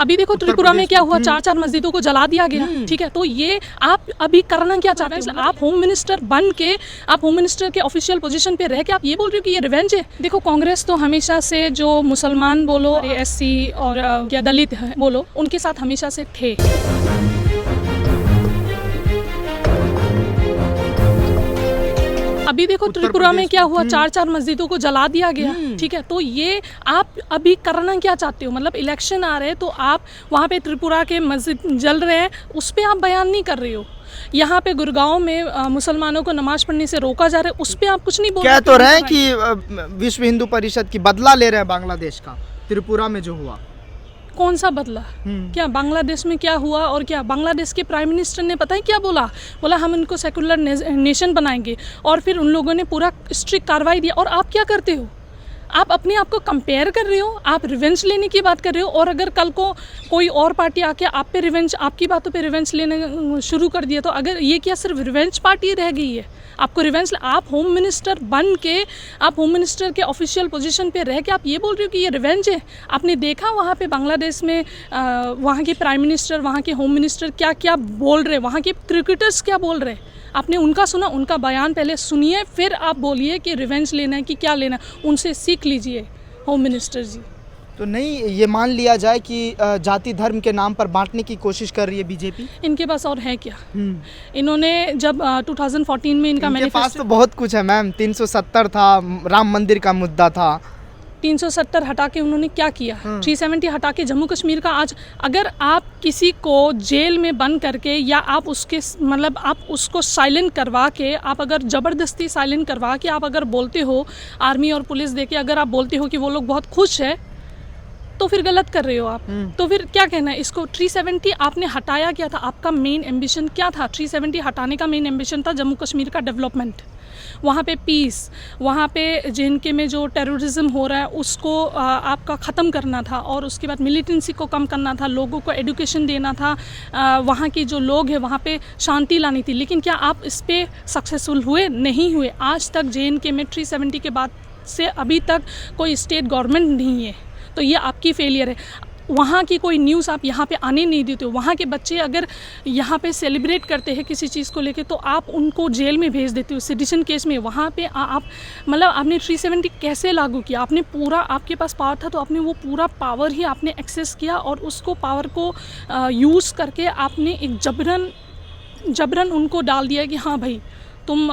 अभी देखो त्रिपुरा में क्या हुआ, 4 मस्जिदों को जला दिया गया। ठीक है, तो ये आप अभी करना क्या चाहते हैं? आप होम मिनिस्टर बन के, आप होम मिनिस्टर के ऑफिशियल पोजीशन पे रह के आप ये बोल रहे हो कि ये रिवेंज है। देखो कांग्रेस तो हमेशा से जो मुसलमान बोलो, SC और या दलित है बोलो, उनके साथ हमेशा से थे। अभी देखो त्रिपुरा में क्या हुआ, 4 मस्जिदों को जला दिया गया। ठीक है, तो ये आप अभी करना क्या चाहते हो? मतलब इलेक्शन आ रहे हैं तो आप वहाँ पे त्रिपुरा के मस्जिद जल रहे हैं, उस पर आप बयान नहीं कर रहे हो। यहाँ पे गुड़गांव में मुसलमानों को नमाज पढ़ने से रोका जा रहा है, उस पर आप कुछ नहीं बोल रहे। कह तो रहे हैं कि विश्व हिंदू परिषद की बदला ले रहे हैं बांग्लादेश का, त्रिपुरा में जो हुआ। कौन सा बदला? क्या बांग्लादेश में क्या हुआ? और क्या बांग्लादेश के प्राइम मिनिस्टर ने पता है क्या बोला हम उनको सेकुलर नेशन बनाएंगे, और फिर उन लोगों ने पूरा स्ट्रिक्ट कार्रवाई दिया। और आप क्या करते हो? आप अपने आप को कंपेयर कर रहे हो, आप रिवेंज लेने की बात कर रहे हो। और अगर कल को कोई और पार्टी आके आप पे रिवेंज, आपकी बातों पे रिवेंज लेने शुरू कर दिया, तो अगर ये क्या सिर्फ रिवेंज पार्टी रह गई है? आपको रिवेंज, आप होम मिनिस्टर बन के, आप होम मिनिस्टर के ऑफिशियल पोजीशन पे रह के आप ये बोल रहे हो कि ये रिवेंज है। आपने देखा वहाँ पे बांग्लादेश में वहाँ के प्राइम मिनिस्टर, वहाँ के होम मिनिस्टर क्या क्या बोल रहे, वहाँ के क्रिकेटर्स क्या बोल रहे? आपने उनका सुना? उनका बयान पहले सुनिए, फिर आप बोलिए कि रिवेंज लेना है कि क्या लेना है। उनसे सीख लीजिए होम मिनिस्टर जी। तो नहीं ये मान लिया जाए कि जाति धर्म के नाम पर बांटने की कोशिश कर रही है बीजेपी? इनके पास और है क्या? इन्होंने जब 2014 में इनका पास तो बहुत कुछ है मैम। 370 था, राम मंदिर का मुद्दा था। 370 हटा के उन्होंने क्या किया? 370 हटा के जम्मू कश्मीर का आज, अगर आप किसी को जेल में बंद करके, या आप उसके मतलब आप उसको साइलेंट करवा के, आप अगर ज़बरदस्ती साइलेंट करवा के आप अगर बोलते हो, आर्मी और पुलिस देके अगर आप बोलते हो कि वो लोग बहुत खुश है, तो फिर गलत कर रहे हो आप। तो फिर क्या कहना है इसको? 370 आपने हटाया क्या था? आपका मेन एम्बिशन क्या था? 370 हटाने का मेन एम्बिशन था जम्मू कश्मीर का डेवलपमेंट, वहाँ पे पीस, वहाँ पे JNK में जो टेररिज्म हो रहा है उसको आपका ख़त्म करना था, और उसके बाद मिलिटेंसी को कम करना था, लोगों को एजुकेशन देना था, वहाँ के जो लोग हैं वहाँ पे शांति लानी थी। लेकिन क्या आप इस पर सक्सेसफुल हुए? नहीं हुए। आज तक JNK में 370 के बाद से अभी तक कोई स्टेट गवर्नमेंट नहीं है, तो ये आपकी फेलियर है। वहाँ की कोई न्यूज़ आप यहाँ पे आने नहीं देते हो। वहाँ के बच्चे अगर यहाँ पे सेलिब्रेट करते हैं किसी चीज़ को लेके, तो आप उनको जेल में भेज देते हो सेडिशन केस में। वहाँ पे आप मतलब आपने 370 कैसे लागू किया? आपने पूरा, आपके पास पावर था तो आपने वो पूरा पावर ही आपने एक्सेस किया, और उसको पावर को यूज़ करके आपने एक जबरन उनको डाल दिया कि हाँ भाई तुम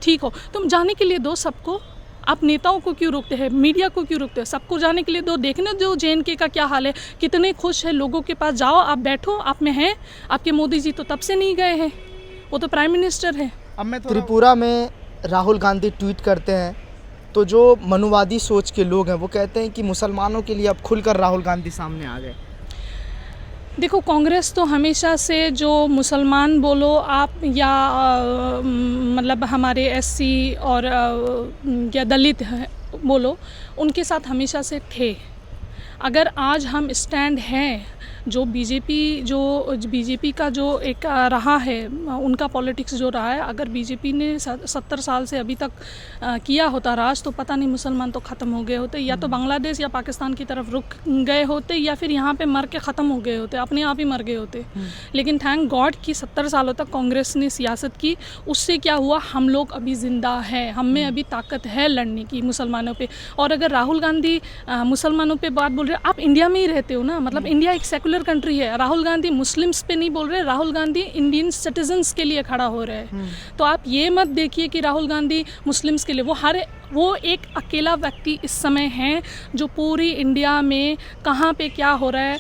ठीक हो। तुम जाने के लिए दो सबको। आप नेताओं को क्यों रोकते हैं? मीडिया को क्यों रोकते हैं? सबको जाने के लिए दो। देखने दो JNK का क्या हाल है, कितने खुश है लोगों के पास। जाओ, आप बैठो, आप में हैं। आपके मोदी जी तो तब से नहीं गए हैं, वो तो प्राइम मिनिस्टर है। अब मैं त्रिपुरा में राहुल गांधी ट्वीट करते हैं, तो जो मनुवादी सोच के लोग हैं वो कहते हैं कि मुसलमानों के लिए अब खुलकर राहुल गांधी सामने आ गए। देखो कांग्रेस तो हमेशा से जो मुसलमान बोलो आप, या मतलब हमारे SC और या दलित है बोलो, उनके साथ हमेशा से थे। अगर आज हम स्टैंड हैं, जो बीजेपी का जो एक रहा है, उनका पॉलिटिक्स जो रहा है, अगर बीजेपी ने 70 साल से अभी तक किया होता राज, तो पता नहीं मुसलमान तो ख़त्म हो गए होते, या तो बांग्लादेश या पाकिस्तान की तरफ रुक गए होते, या फिर यहाँ पे मर के ख़त्म हो गए होते, अपने आप ही मर गए होते। लेकिन थैंक गॉड कि 70 सालों तक कांग्रेस ने सियासत की। उससे क्या हुआ? हम लोग अभी ज़िंदा हैं, हम में अभी ताकत है लड़ने की मुसलमानों पर। और अगर राहुल गांधी मुसलमानों पर बात बोल रहे, आप इंडिया में ही रहते हो ना, मतलब इंडिया एक सेकुलर कंट्री है। राहुल गांधी मुस्लिम्स पे नहीं बोल रहे, राहुल गांधी इंडियन सिटीजन्स के लिए खड़ा हो रहे हैं। तो आप ये मत देखिए कि राहुल गांधी मुस्लिम्स के लिए, वो एक अकेला व्यक्ति इस समय है जो पूरी इंडिया में कहाँ पे क्या हो रहा है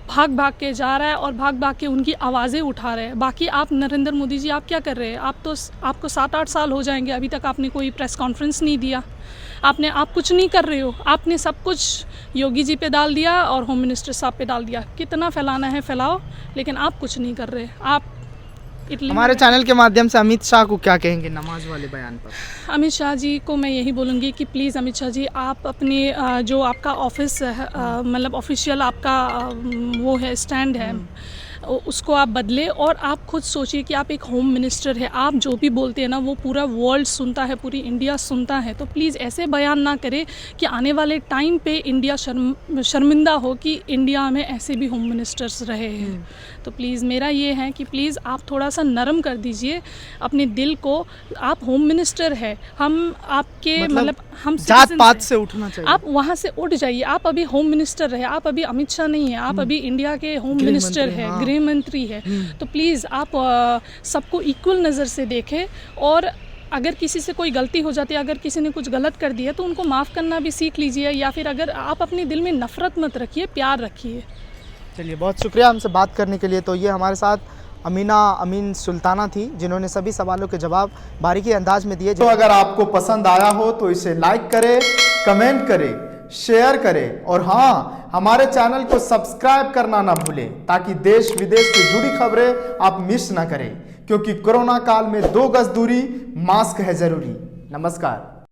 भाग भाग के जा रहा है, और भाग भाग के उनकी आवाज़ें उठा रहे हैं। बाकी आप नरेंद्र मोदी जी, आप क्या कर रहे हैं? आपको 7-8 साल हो जाएंगे, अभी तक आपने कोई प्रेस कॉन्फ्रेंस नहीं दिया, आप कुछ नहीं कर रहे हो। आपने सब कुछ योगी जी पे डाल दिया और होम मिनिस्टर साहब पे डाल दिया। कितना फैलाना है फैलाओ, लेकिन आप कुछ नहीं कर रहे। आप हमारे चैनल के माध्यम से अमित शाह को क्या कहेंगे नमाज वाले बयान पर? अमित शाह जी को मैं यही बोलूँगी कि प्लीज़ अमित शाह जी, आप अपने जो आपका ऑफिस है, मतलब ऑफिशियल आपका वो है स्टैंड है, उसको आप बदले और आप खुद सोचिए कि आप एक होम मिनिस्टर है, आप जो भी बोलते हैं ना वो पूरा वर्ल्ड सुनता है, पूरी इंडिया सुनता है। तो प्लीज़ ऐसे बयान ना करें कि आने वाले टाइम पे इंडिया शर्मिंदा हो कि इंडिया में ऐसे भी होम मिनिस्टर्स रहे हैं। तो प्लीज़ मेरा ये है कि प्लीज़ आप थोड़ा सा नरम कर दीजिए अपने दिल को। आप होम मिनिस्टर है, हम आपके मतलब हम जात citizens पात हैं। से उठना चाहिए। आप वहाँ से उठ जाइए। आप अभी होम मिनिस्टर रहे, आप अभी अमित शाह नहीं है, आप अभी इंडिया के होम गृह मिनिस्टर मंत्री, है, हाँ। गृह मंत्री है। तो प्लीज़ आप सबको इक्वल नज़र से देखें और अगर किसी से कोई गलती हो जाती है, अगर किसी ने कुछ गलत कर दिया तो उनको माफ़ करना भी सीख लीजिए, या फिर अगर आप अपने दिल में नफ़रत मत रखिए, प्यार रखिए। चलिए, बहुत शुक्रिया हमसे बात करने के लिए। तो ये हमारे साथ अमीना अमीन सुल्ताना थी, जिन्होंने सभी सवालों के जवाब बारीकी अंदाज में दिए। तो अगर आपको पसंद आया हो तो इसे लाइक करें, कमेंट करें, शेयर करें और हाँ, हमारे चैनल को सब्सक्राइब करना ना भूलें ताकि देश विदेश से जुड़ी खबरें आप मिस ना करें, क्योंकि कोरोना काल में 2 गज दूरी, मास्क है जरूरी। नमस्कार।